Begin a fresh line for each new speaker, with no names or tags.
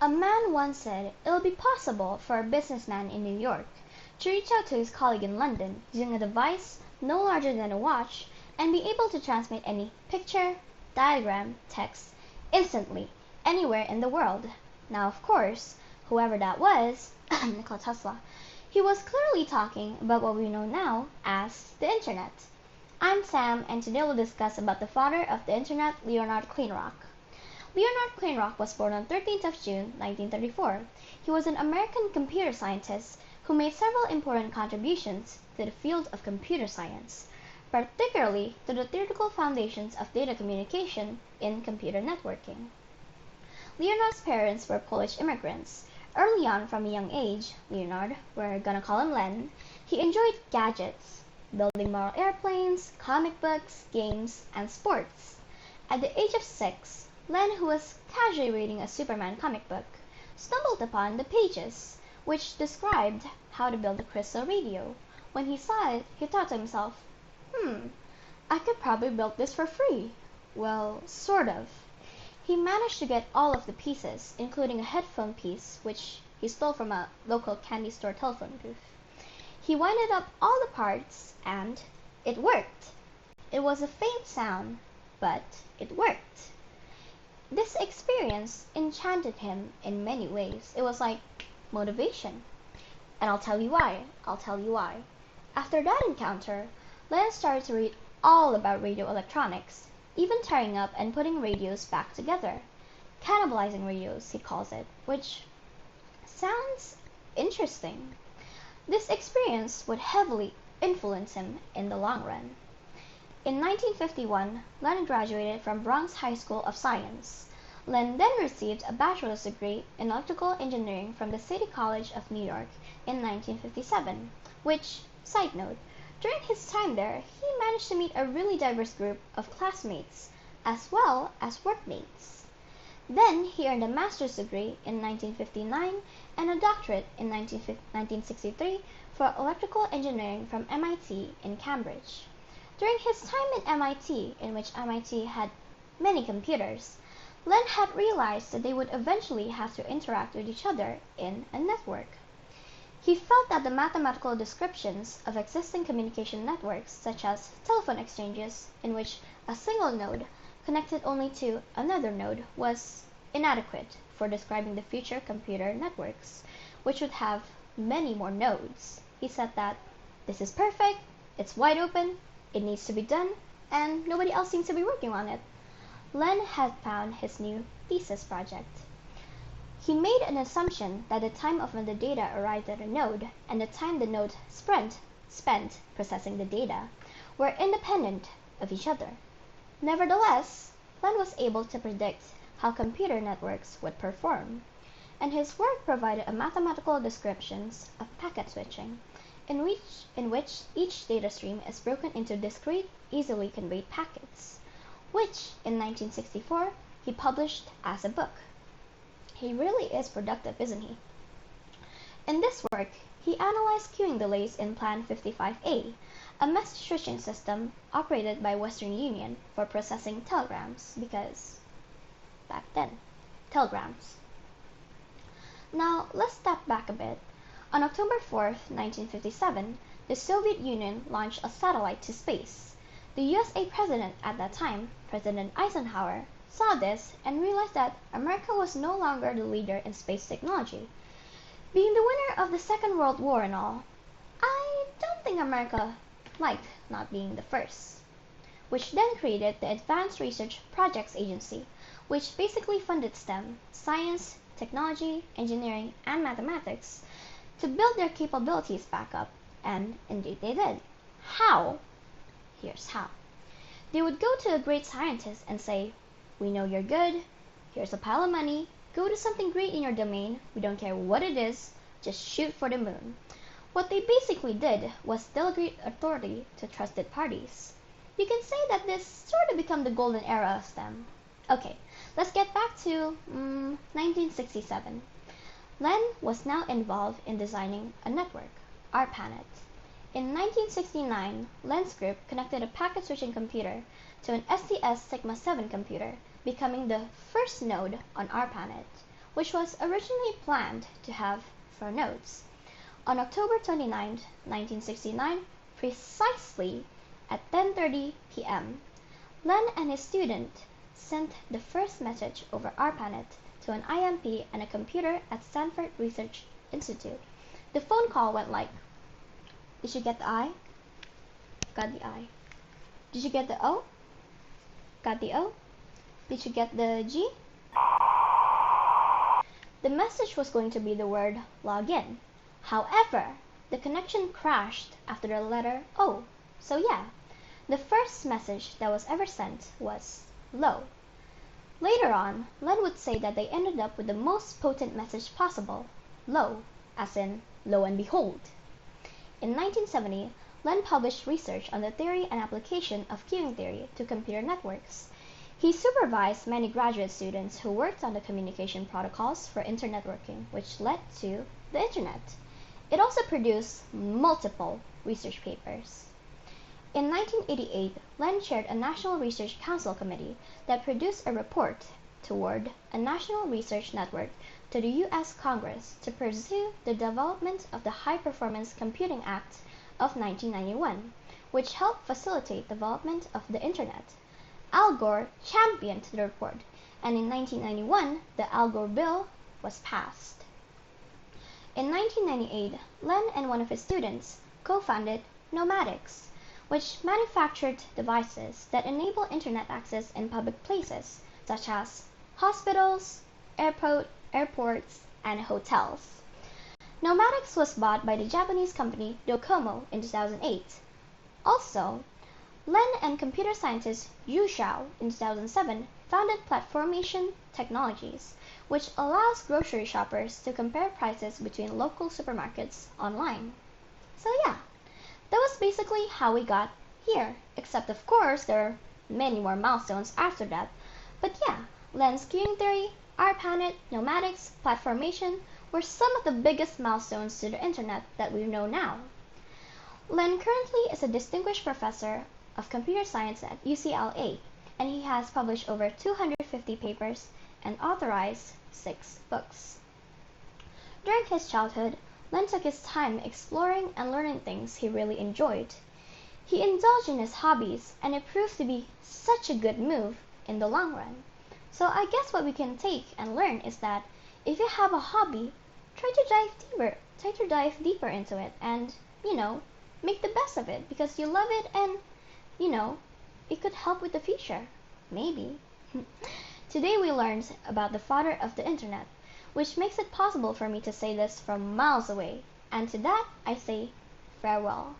A man once said it will be possible for a businessman in New York to reach out to his colleague in London using a device no larger than a watch and be able to transmit any picture, diagram, text instantly anywhere in the world. Now, of course, whoever that was, Nikola Tesla, he was clearly talking about what we know now as the Internet. I'm Sam, and today we'll discuss about the father of the Internet, Leonard Kleinrock. Leonard Kleinrock was born on 13th of June, 1934. He was an American computer scientist who made several important contributions to the field of computer science, particularly to the theoretical foundations of data communication in computer networking. Leonard's parents were Polish immigrants. Early on, from a young age, Leonard, we're gonna call him Len, he enjoyed gadgets, building model airplanes, comic books, games, and sports. At the age of 6, Len, who was casually reading a Superman comic book, stumbled upon the pages, which described how to build a crystal radio. When he saw it, he thought to himself, I could probably build this for free. Well, sort of. He managed to get all of the pieces, including a headphone piece, which he stole from a local candy store telephone booth. He winded up all the parts, and it worked. It was a faint sound, but it worked. This experience enchanted him in many ways. It was like motivation. And I'll tell you why. After that encounter, Len started to read all about radio electronics, even tearing up and putting radios back together. Cannibalizing radios, he calls it, which sounds interesting. This experience would heavily influence him in the long run. In 1951, Len graduated from Bronx High School of Science. Len then received a bachelor's degree in electrical engineering from the City College of New York in 1957, which, side note, during his time there, he managed to meet a really diverse group of classmates, as well as workmates. Then he earned a master's degree in 1959 and a doctorate in 1963 for electrical engineering from MIT in Cambridge. During his time in MIT, in which MIT had many computers, Len had realized that they would eventually have to interact with each other in a network. He felt that the mathematical descriptions of existing communication networks, such as telephone exchanges in which a single node connected only to another node, was inadequate for describing the future computer networks, which would have many more nodes. He said that this is perfect, it's wide open, it needs to be done, and nobody else seems to be working on it. Len had found his new thesis project. He made an assumption that the time of when the data arrived at a node and the time the node spent processing the data were independent of each other. Nevertheless, Len was able to predict how computer networks would perform, and his work provided a mathematical descriptions of packet switching, in which each data stream is broken into discrete, easily conveyed packets, which in 1964 he published as a book. He really is productive, isn't he? In this work, he analyzed queuing delays in Plan 55A, a message switching system operated by Western Union for processing telegrams, because back then, telegrams. Now, let's step back a bit. On October 4th, 1957, the Soviet Union launched a satellite to space. The USA president at that time, President Eisenhower, saw this and realized that America was no longer the leader in space technology. Being the winner of the Second World War and all, I don't think America liked not being the first, which then created the Advanced Research Projects Agency, which basically funded STEM, science, technology, engineering, and mathematics, to build their capabilities back up, and indeed they did. How? Here's how. They would go to a great scientist and say, "We know you're good, here's a pile of money, go do something great in your domain, we don't care what it is, just shoot for the moon." What they basically did was delegate authority to trusted parties. You can say that this sort of became the golden era of STEM. Okay, let's get back to 1967. Len was now involved in designing a network, ARPANET. In 1969, Len's group connected a packet switching computer to an STS Sigma 7 computer, becoming the first node on ARPANET, which was originally planned to have 4 notes. On October 29, 1969, precisely at 10:30 p.m., Len and his student sent the first message over ARPANET to an IMP and a computer at Stanford Research Institute. The phone call went like, "Did you get the I? Got the I. Did you get the O? Got the O. Did you get the G?" The message was going to be the word login. However, the connection crashed after the letter O. So yeah, the first message that was ever sent was low. Later on, Len would say that they ended up with the most potent message possible, low, as in lo and behold. In 1970, Len published research on the theory and application of queuing theory to computer networks. He supervised many graduate students who worked on the communication protocols for internetworking, which led to the Internet. It also produced multiple research papers. In 1988, Len chaired a National Research Council committee that produced a report toward a national research network to the U.S. Congress to pursue the development of the High Performance Computing Act of 1991, which helped facilitate development of the Internet. Al Gore championed the report, and in 1991, the Al Gore bill was passed. In 1998, Len and one of his students co-founded Nomadics, which manufactured devices that enable Internet access in public places, such as hospitals, airports, and hotels. Nomadics was bought by the Japanese company Docomo in 2008. Also, Len and computer scientist Yu Xiao in 2007 founded Platformation Technologies, which allows grocery shoppers to compare prices between local supermarkets online. So yeah, that was basically how we got here, except of course there are many more milestones after that. But yeah, Len's queuing theory, ARPANET, Nomadics, Platformation were some of the biggest milestones to the Internet that we know now. Len currently is a distinguished professor of computer science at UCLA, and he has published over 250 papers and authorized 6 books. During his childhood, Len took his time exploring and learning things he really enjoyed. He indulged in his hobbies, and it proved to be such a good move in the long run. So I guess what we can take and learn is that if you have a hobby, try to dive deeper into it and, make the best of it because you love it and, it could help with the future. Maybe. Today we learned about the father of the Internet, which makes it possible for me to say this from miles away, and to that I say farewell.